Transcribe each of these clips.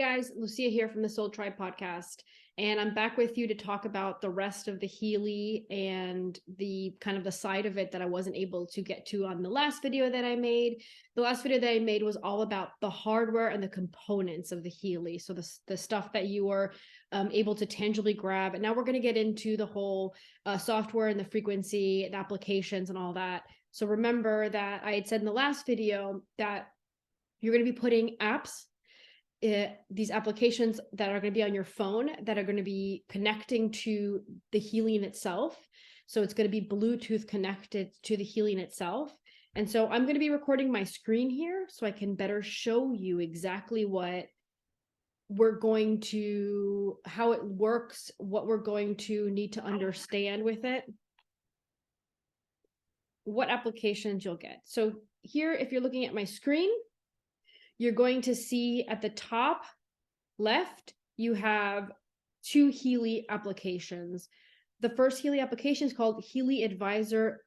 guys, Lucia here from the Soul Tribe podcast, and I'm back with you to talk about the rest of the Healy and the kind of the side of it that I wasn't able to get to on the last video that I made. The last video that I made was all about the hardware and the components of the Healy, so the stuff that you are able to tangibly grab. And now we're going to get into the whole software and the frequency, the applications and all that. So remember that I had said in the last video that you're going to be putting apps, these applications that are going to be on your phone that are going to be connecting to the healing itself. So it's going to be Bluetooth connected to the healing itself. And so I'm going to be recording my screen here so I can better show you exactly what we're going to, how it works, what we're going to need to understand with it, what applications you'll get. So here, if you're looking at my screen, you're going to see at the top left, you have two Healy applications. The first Healy application is called Healy Advisor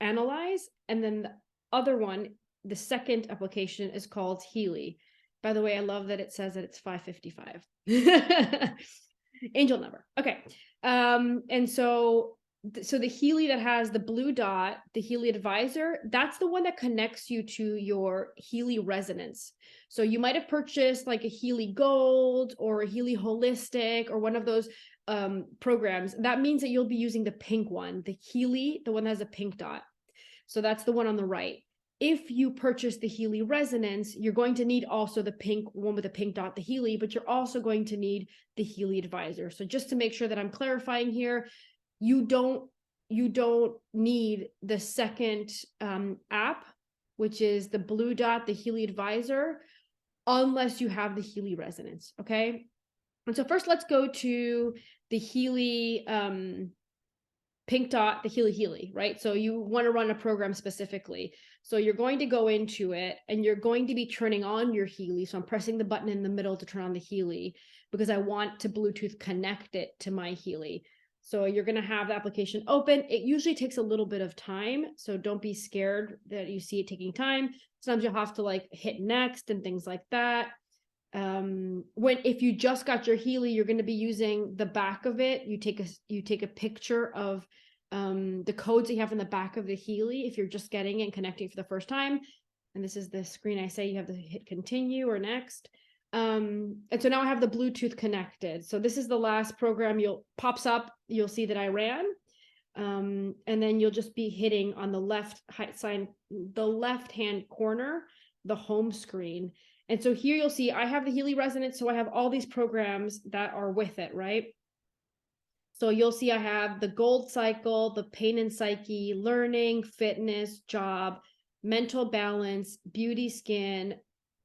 Analyze, and then the other one, the second application, is called Healy. By the way, I love that it says that it's 555. Angel number. Okay. And so the Healy that has the blue dot, the Healy Advisor, that's the one that connects you to your Healy resonance. So you might have purchased like a Healy Gold or a Healy Holistic or one of those programs. That means that you'll be using the pink one, the Healy, the one that has a pink dot. So that's the one on the right. If you purchase the Healy Resonance, you're going to need also the pink one with the pink dot, the Healy, but you're also going to need the Healy Advisor. So just to make sure that I'm clarifying here, you don't need the second app, which is the blue dot, the Healy Advisor, unless you have the Healy Resonance. Okay. And so first let's go to the Healy pink dot, the Healy, right? So you want to run a program specifically. So you're going to go into it and you're going to be turning on your Healy. So I'm pressing the button in the middle to turn on the Healy because I want to Bluetooth connect it to my Healy. So you're going to have the application open. It usually takes a little bit of time, so don't be scared that you see it taking time. Sometimes you'll have to like hit next and things like that. If you just got your Healy, you're going to be using the back of it. You take a picture of the codes that you have in the back of the Healy if you're just getting it and connecting for the first time. And this is the screen I say you have to hit continue or next. And so now I have the Bluetooth connected. So this is the last program pops up. You'll see that I ran. And then you'll just be hitting on the left side, the left-hand corner, the home screen. And so here you'll see I have the Healy Resonance. So I have all these programs that are with it, right? So you'll see I have the Gold Cycle, the Pain and Psyche, Learning, Fitness, Job, Mental Balance, Beauty, Skin,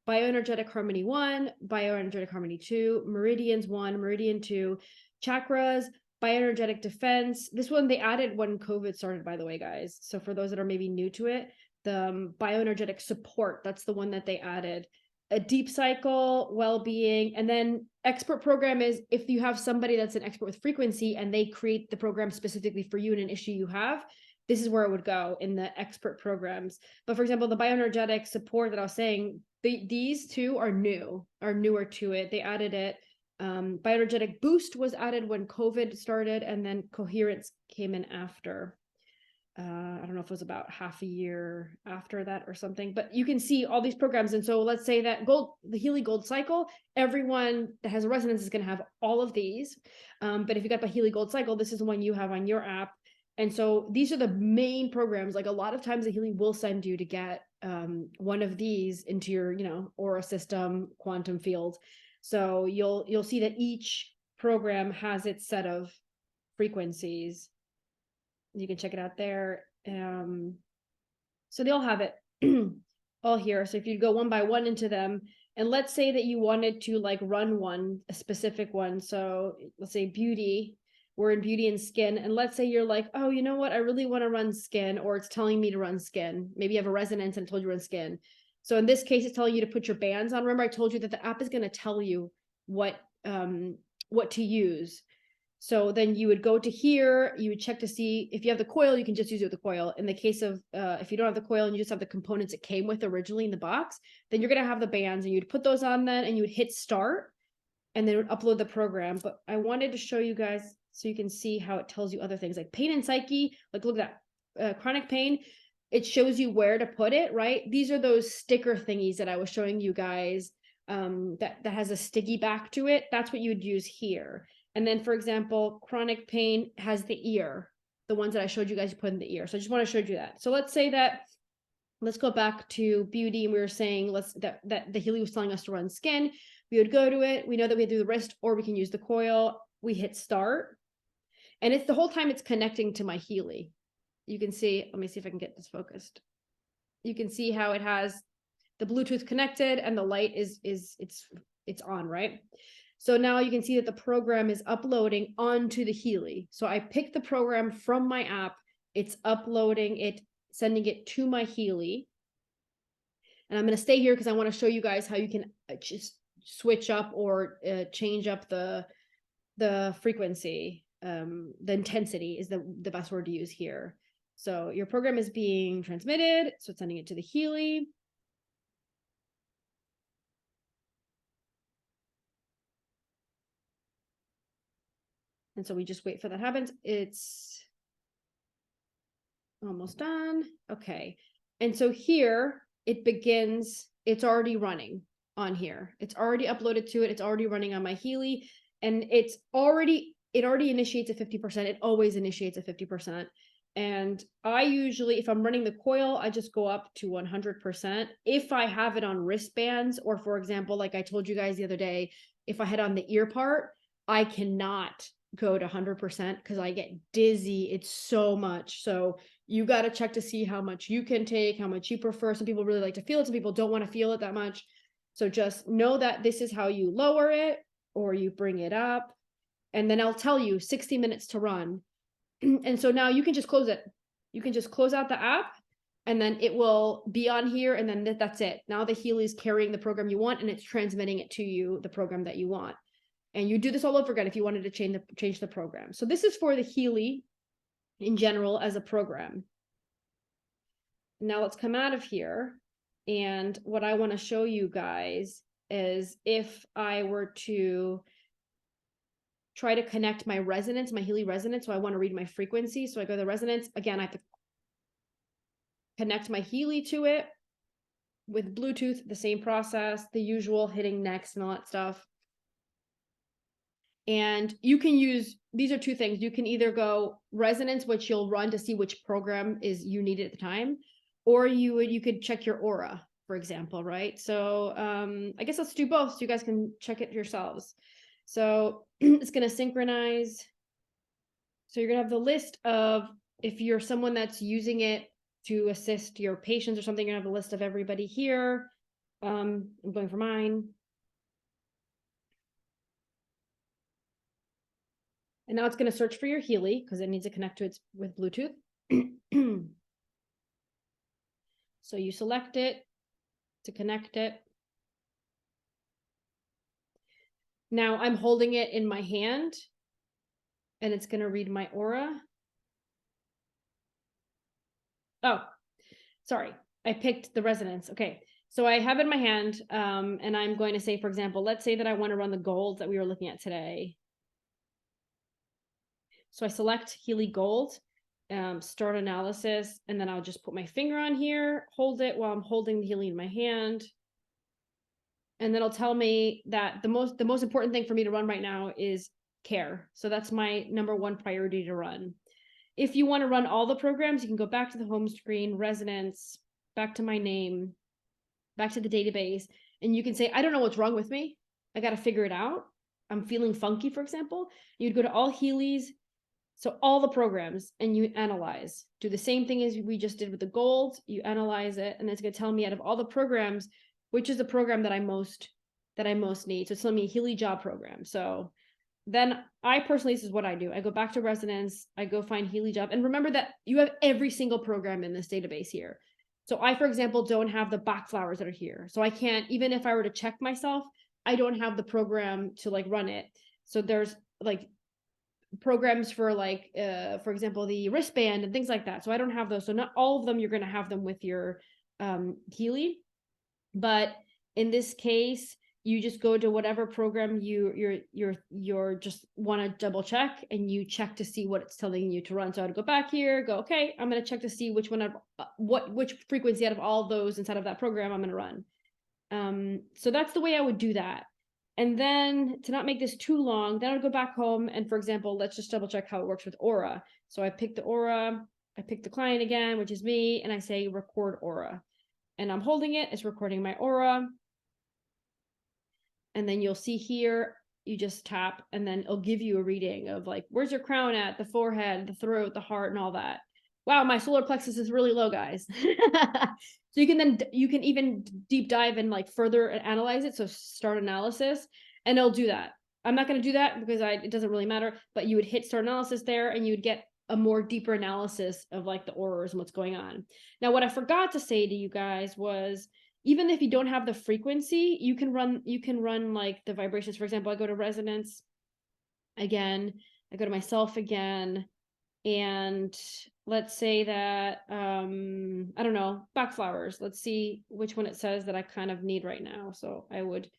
Bioenergetic Harmony 1, Bioenergetic Harmony 2, Meridians 1, Meridian 2, Chakras, Bioenergetic Defense. This one they added when COVID started, by the way, guys. So for those that are maybe new to it, the Bioenergetic Support, that's the one that they added. A Deep Cycle, Well-Being, and then Expert Program is if you have somebody that's an expert with frequency and they create the program specifically for you and an issue you have, this is where it would go in the expert programs. But for example, the Bioenergetic Support that I was saying, these two are newer to it. They added it. Bioenergetic Boost was added when COVID started, and then Coherence came in after. I don't know if it was about half a year after that or something, but you can see all these programs. And so let's say that the Healy Gold Cycle, everyone that has a resonance is going to have all of these. But if you got the Healy Gold Cycle, this is the one you have on your app. And so these are the main programs. Like a lot of times the Healy will send you to get one of these into your, aura system, quantum field. So you'll see that each program has its set of frequencies. You can check it out there. So they all have it all here. So if you go one by one into them, and let's say that you wanted to like run a specific one. So let's say beauty, we're in beauty and skin. And let's say you're like, oh, you know what? I really want to run skin, or it's telling me to run skin. Maybe you have a resonance and it told you to run skin. So in this case, it's telling you to put your bands on. Remember, I told you that the app is going to tell you what to use. So then you would go to here, you would check to see if you have the coil, you can just use it with the coil. In the case of if you don't have the coil and you just have the components it came with originally in the box, then you're going to have the bands and you'd put those on then and you would hit start and then it would upload the program. But I wanted to show you guys so you can see how it tells you other things like pain and psyche. Like look at that chronic pain. It shows you where to put it, right? These are those sticker thingies that I was showing you guys that has a sticky back to it. That's what you would use here. And then, for example, chronic pain has the ear, the ones that I showed you guys put in the ear. So I just want to show you that. So let's say that, let's go back to beauty. And we were saying that the Healy was telling us to run skin. We would go to it. We know that we do the wrist or we can use the coil. We hit start. And it's the whole time it's connecting to my Healy. You can see, let me see if I can get this focused. You can see how it has the Bluetooth connected and the light it's on, right? So now you can see that the program is uploading onto the Healy. So I picked the program from my app. It's uploading it, sending it to my Healy. And I'm going to stay here because I want to show you guys how you can just switch up or change up the frequency. The intensity is the best word to use here. So your program is being transmitted. So it's sending it to the Healy. And so we just wait for that happens. It's almost done. Okay. And so here it begins, it's already running on here. It's already uploaded to it. It's already running on my Healy and it already initiates at 50%. It always initiates at 50%. And I usually, if I'm running the coil, I just go up to 100%. If I have it on wristbands, or for example, like I told you guys the other day, if I had on the ear part, I cannot go to 100% because I get dizzy. It's so much. So you got to check to see how much you can take, how much you prefer. Some people really like to feel it. Some people don't want to feel it that much. So just know that this is how you lower it or you bring it up. And then I'll tell you 60 minutes to run. And so now you can just close it. You can just close out the app and then it will be on here. And then that's it. Now the Healy is carrying the program you want and it's transmitting it to you, the program that you want. And you do this all over again if you wanted to change the program. So this is for the Healy in general as a program. Now let's come out of here. And what I want to show you guys is if I were to try to connect my resonance, my Healy resonance. So I want to read my frequency. So I go to the resonance. Again, I have to connect my Healy to it with Bluetooth, the same process, the usual hitting next and all that stuff. And you can use, these are two things. You can either go resonance, which you'll run to see which program is you needed at the time, or you could check your aura, for example, right? So I guess let's do both so you guys can check it yourselves. So it's going to synchronize. So you're going to have the list of, if you're someone that's using it to assist your patients or something, you're going to have a list of everybody here. I'm going for mine. And now it's going to search for your Healy because it needs to connect to it with Bluetooth. So you select it to connect it. Now I'm holding it in my hand and it's going to read my aura. Oh, sorry. I picked the resonance. Okay. So I have it in my hand and I'm going to say, for example, let's say that I want to run the gold that we were looking at today. So I select Healy Gold, start analysis, and then I'll just put my finger on here, hold it while I'm holding the Healy in my hand. And then it'll tell me that the most important thing for me to run right now is care. So that's my #1 priority to run. If you want to run all the programs, you can go back to the home screen, resonance, back to my name, back to the database, and you can say, I don't know what's wrong with me. I got to figure it out. I'm feeling funky, for example. You'd go to all Healys, so all the programs, and you analyze. Do the same thing as we just did with the gold. You analyze it, and it's going to tell me out of all the programs, which is the program that I most need. So it's telling me Healy job program. So then I personally, this is what I do. I go back to resonance. I go find Healy job. And remember that you have every single program in this database here. So I, for example, don't have the back flowers that are here. So I can't, even if I were to check myself, I don't have the program to like run it. So there's like programs for like, for example, the wristband and things like that. So I don't have those. So not all of them, you're going to have them with your Healy. But in this case, you just go to whatever program you're just want to double check, and you check to see what it's telling you to run. So I'd go back here, go, okay, I'm going to check to see which one of which frequency out of all those inside of that program I'm going to run. So that's the way I would do that. And then to not make this too long, then I'll go back home. And for example, let's just double check how it works with Aura. So I pick the Aura, I pick the client again, which is me, and I say record Aura. And I'm holding it, it's recording my Aura. And then you'll see here, you just tap, and then it'll give you a reading of like, where's your crown at, the forehead, the throat, the heart, and all that. Wow, my solar plexus is really low, guys. So you can even deep dive and like further analyze it. So start analysis, and it'll do that. I'm not going to do that because it doesn't really matter, but you would hit start analysis there, and you would get a more deeper analysis of like the auras and what's going on. Now, what I forgot to say to you guys was, even if you don't have the frequency, you can run like the vibrations. For example, I go to resonance again, I go to myself again, and let's say that I don't know, backflowers. Let's see which one it says that I kind of need right now. So I would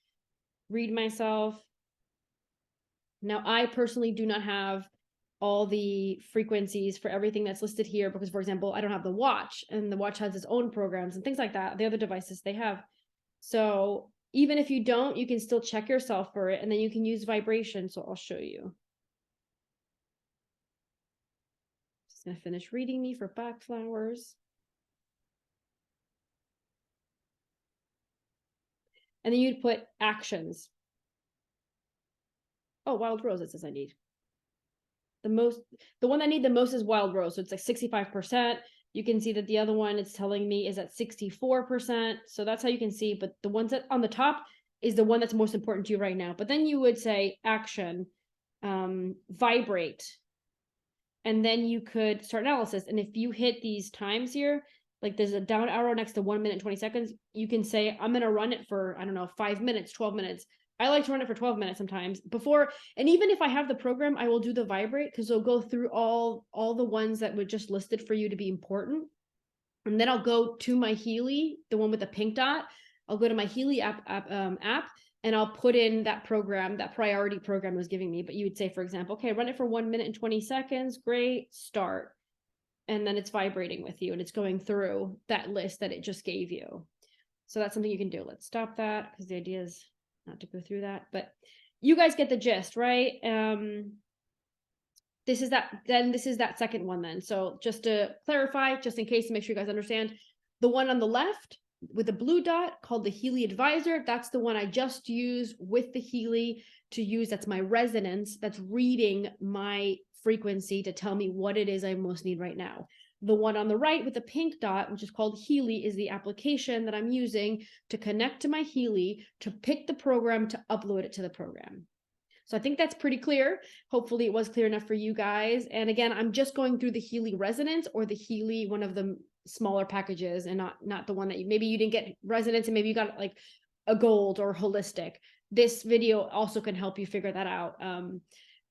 read myself. Now, I personally do not have all the frequencies for everything that's listed here because, for example, I don't have the watch, and the watch has its own programs and things like that. The other devices they have. So even if you don't, you can still check yourself for it, and then you can use vibration. So I'll show you. Just gonna finish reading me for backflowers. And then you'd put actions. Oh, wild rose, it says I need. The one I need the most is wild rose. So it's like 65%. You can see that the other one it's telling me is at 64%. So that's how you can see. But the ones that on the top is the one that's most important to you right now. But then you would say action, vibrate. And then you could start analysis. And if you hit these times here, like there's a down arrow next to 1 minute, 20 seconds, you can say, I'm going to run it for, I don't know, 5 minutes, 12 minutes. I like to run it for 12 minutes sometimes before. And even if I have the program, I will do the vibrate because it'll go through all the ones that were just listed for you to be important. And then I'll go to my Healy, the one with the pink dot. I'll go to my Healy app, and I'll put in that program, that priority program it was giving me. But you would say, for example, okay, run it for 1 minute and 20 seconds. Great, start. And then it's vibrating with you and it's going through that list that it just gave you. So that's something you can do. Let's stop that because the idea is not to go through that, but you guys get the gist, right? This is that second one then. So just to clarify, just in case to make sure you guys understand, the one on the left with the blue dot called the Healy Advisor, that's the one I just used with the Healy to use. That's my resonance. That's reading my frequency to tell me what it is I most need right now. The one on the right with the pink dot, which is called Healy, is the application that I'm using to connect to my Healy to pick the program to upload it to the program. So I think that's pretty clear. Hopefully it was clear enough for you guys. And again, I'm just going through the Healy Resonance or the Healy, one of the smaller packages, and not the one that maybe you didn't get Resonance and maybe you got like a gold or holistic. This video also can help you figure that out.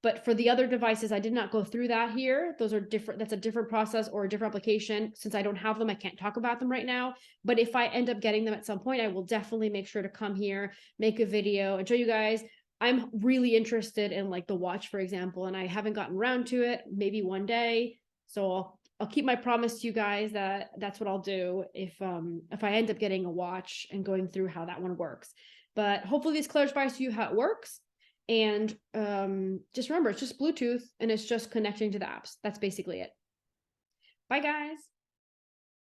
But for the other devices, I did not go through that here. Those are different. That's a different process or a different application. Since I don't have them, I can't talk about them right now. But if I end up getting them at some point, I will definitely make sure to come here, make a video and show you guys. I'm really interested in like the watch, for example, and I haven't gotten around to it. Maybe one day. So I'll keep my promise to you guys that that's what I'll do if I end up getting a watch and going through how that one works. But hopefully this clarifies to you how it works. And just remember, it's just Bluetooth and it's just connecting to the apps. That's basically it. Bye, guys.